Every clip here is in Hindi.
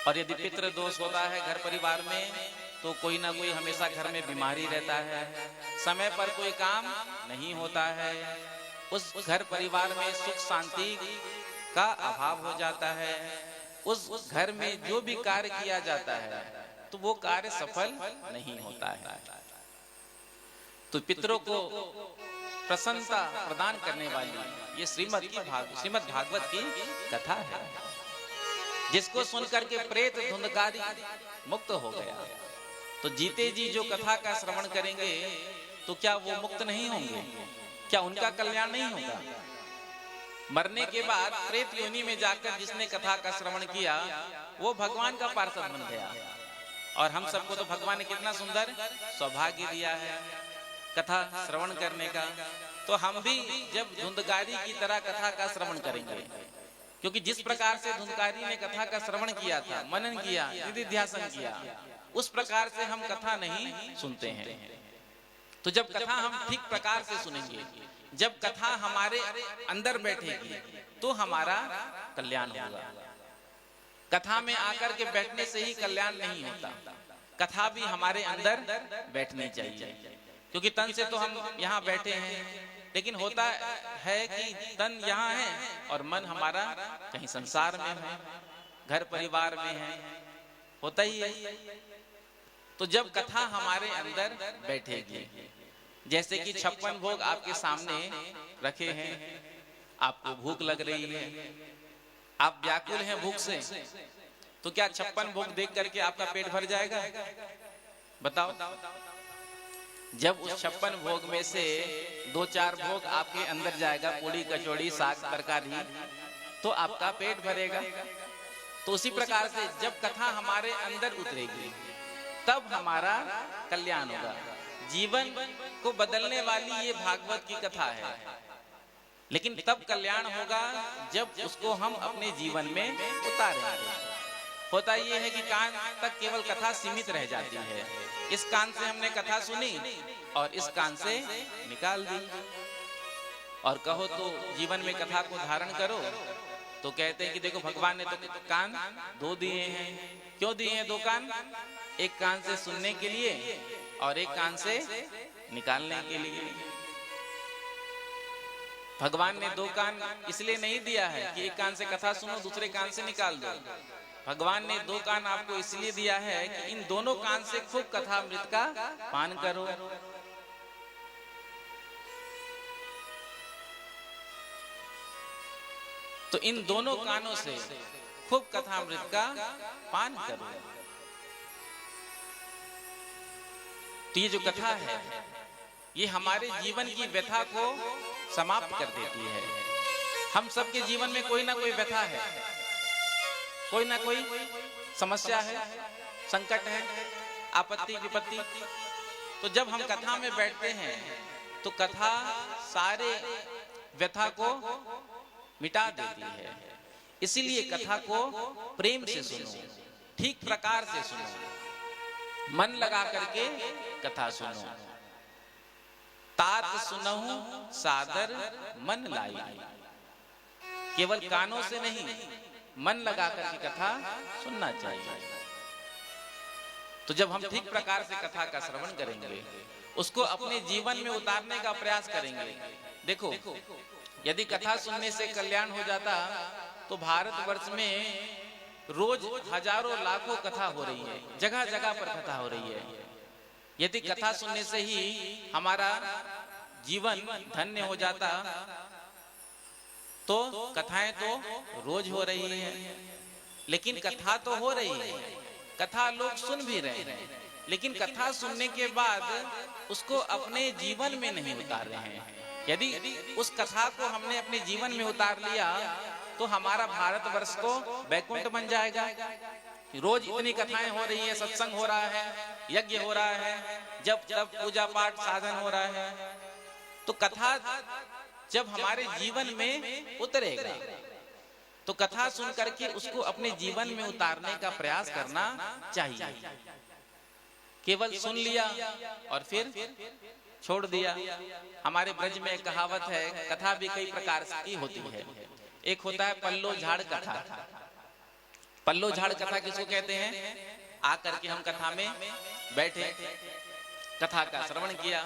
और यदि पितृ दोष होता है घर परिवार में तो कोई ना कोई हमेशा घर में बीमारी रहता है, समय पर कोई काम नहीं होता है, उस घर परिवार में सुख शांति का अभाव हो जाता है, उस घर में जो भी कार्य किया जाता है तो वो कार्य सफल नहीं होता है। तो पितरों को प्रसन्नता प्रदान करने वाली ये श्रीमद् भागवत की कथा है, जिसको सुनकर के प्रेत धुंधकारी मुक्त हो गया। तो जीते जी जो कथा का श्रवण करेंगे तो क्या वो मुक्त नहीं होंगे? क्या उनका कल्याण नहीं होगा? मरने के बाद प्रेत योनि में जाकर जिसने कथा का श्रवण किया वो भगवान का पार्षद बन गया। और हम सबको तो भगवान ने कितना सुंदर सौभाग्य दिया है कथा श्रवण करने का। तो हम भी जब धुंधकारी की तरह कथा का श्रवण करेंगे, क्योंकि जिस प्रकार से धुंधकारी ने कथा का श्रवण किया था, मनन किया, निधिध्यासन किया, उस प्रकार से हम कथा नहीं सुनते हैं। तो जब कथा हम ठीक प्रकार से सुनेंगे, जब कथा हमारे अंदर बैठेगी तो हमारा कल्याण होगा। कथा में आकर के बैठने से ही कल्याण नहीं होता, कथा भी हमारे अंदर बैठनी चाहिए। क्योंकि तन से तो हम यहाँ बैठे हैं, लेकिन होता है कि तन यहाँ है और मन हमारा कहीं संसार में है, घर परिवार में है, होता ही है। तो जब कथा हमारे अंदर बैठेगी, जैसे कि 56 भोग आपके सामने रखे हैं, आपको भूख लग रही है, आप व्याकुल हैं भूख से, तो क्या 56 भोग देख करके आपका पेट भर जाएगा? बताओ। जब उस 56 भोग में से 2-4 भोग आपके अंदर जाएगा, पूड़ी कचौड़ी साग तरकारी, तो आपका पेट भरेगा। तो उसी प्रकार से जब कथा हमारे अंदर उतरेगी तब हमारा कल्याण होगा। जीवन को बदलने वाली ये भागवत की कथा है, लेकिन तब कल्याण होगा जब उसको हम अपने जीवन में उतारेंगे। होता ये है कि कान तक केवल कथा सीमित रह जाती है, इस कान से हमने कथा सुनी और इस कान से निकाल दी। और कहो तो जीवन में कथा को धारण करो, तो कहते हैं कि देखो भगवान ने तो कान 2 दिए हैं। क्यों दिए हैं 2 कान? एक कान से सुनने के लिए और एक कान से निकालने के लिए। भगवान ने 2 कान इसलिए नहीं दिया है कि एक कान से कथा सुनो, दूसरे कान से निकाल दो। भगवान ने 2 कान आपको इसलिए दिया है कि इन दोनों कान से खूब कथामृत का पान करो। तो इन दोनों कानों से खूब कथामृत का पान करो। तो ये जो कथा है ये हमारे जीवन की व्यथा को समाप्त कर देती है। हम सबके जीवन में कोई ना कोई व्यथा है, कोई ना कोई समस्या है, संकट है, आपत्ति विपत्ति। तो जब हम कथा में बैठते हैं तो कथा सारे व्यथा को मिटा देती है। इसीलिए कथा को प्रेम से सुनो, ठीक प्रकार से सुनो, मन लगा करके कथा सुनो। तात सुनहु सादर मन लाई। केवल कानों से नहीं, मन लगा करके कथा सुनना चाहिए। तो जब हम ठीक प्रकार से कथा का श्रवण करेंगे, उसको अपने जीवन में उतारने का प्रयास करेंगे। देखो, यदि कथा सुनने से कल्याण हो जाता तो भारतवर्ष में रोज हजारों लाखों कथा हो रही है, जगह जगह पर कथा हो रही है। यदि कथा सुनने से ही हमारा जीवन धन्य हो जाता तो कथाएं तो रोज हो रही है। लेकिन कथा तो हो रही है, कथा लोग सुन भी रहे हैं, लेकिन कथा सुनने के बाद उसको अपने जीवन में नहीं उतार रहे हैं। यदि उस कथा को हमने अपने जीवन में उतार लिया तो हमारा भारतवर्ष को वैकुंठ बन जाएगा। रोज इतनी कथाएं हो रही है, सत्संग हो रहा है, यज्ञ हो रहा है, जब जब पूजा पाठ साधन हो रहा है। तो कथा जब हमारे जीवन में उतरेगा तो कथा सुन करके उसको अपने जीवन में उतारने का प्रयास करना चाहिए। केवल सुन लिया और फिर छोड़ दिया। हमारे ब्रज में कहावत है, कथा भी कई प्रकार की होती है। एक होता है पल्लो झाड़ कथा। पल्लो झाड़ कथा किसको कहते हैं? आकर के हम कथा में बैठे, कथा का श्रवण किया,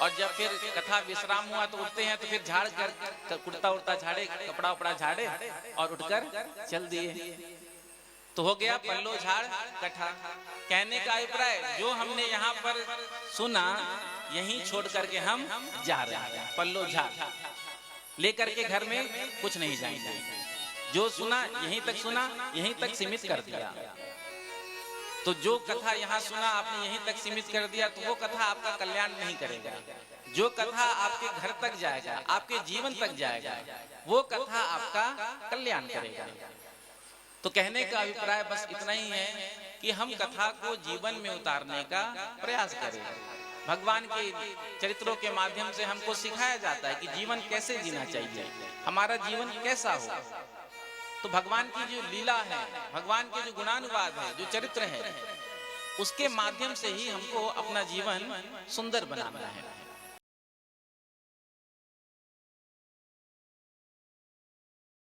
और जब फिर कथा विश्राम हुआ तो उठते हैं तो फिर झाड़ कर कुर्ता उड़ता झाड़े, कपड़ा उपड़ा झाड़े और उठकर चल दिए, तो हो गया पल्लो झाड़ कथा। कहने का अभिप्राय जो हमने यहाँ पर सुना यहीं छोड़ करके हम जा रहे हैं, पल्लो झाड़ लेकर के घर में कुछ नहीं जाएंगे। जो सुना यहीं तक सुना, यहीं तक सीमित कर दिया। तो जो कथा यहाँ सुना आपने यहीं तक सीमित कर दिया, तो वो कथा आपका कल्याण नहीं करेगा। जो कथा आपके घर तक जाएगा, आपके जीवन तक जाएगा, वो कथा आपका कल्याण करेगा। तो कहने का अभिप्राय बस इतना ही है कि हम कथा को जीवन में उतारने का प्रयास करें। भगवान के चरित्रों के माध्यम से हमको सिखाया जाता है कि जीवन कैसे जीना चाहिए, हमारा जीवन कैसा हो। तो भगवान की जो लीला है, भगवान के जो गुणानुवाद है, जो चरित्र है, उसके माध्यम से ही हमको अपना जीवन सुंदर बनाना है।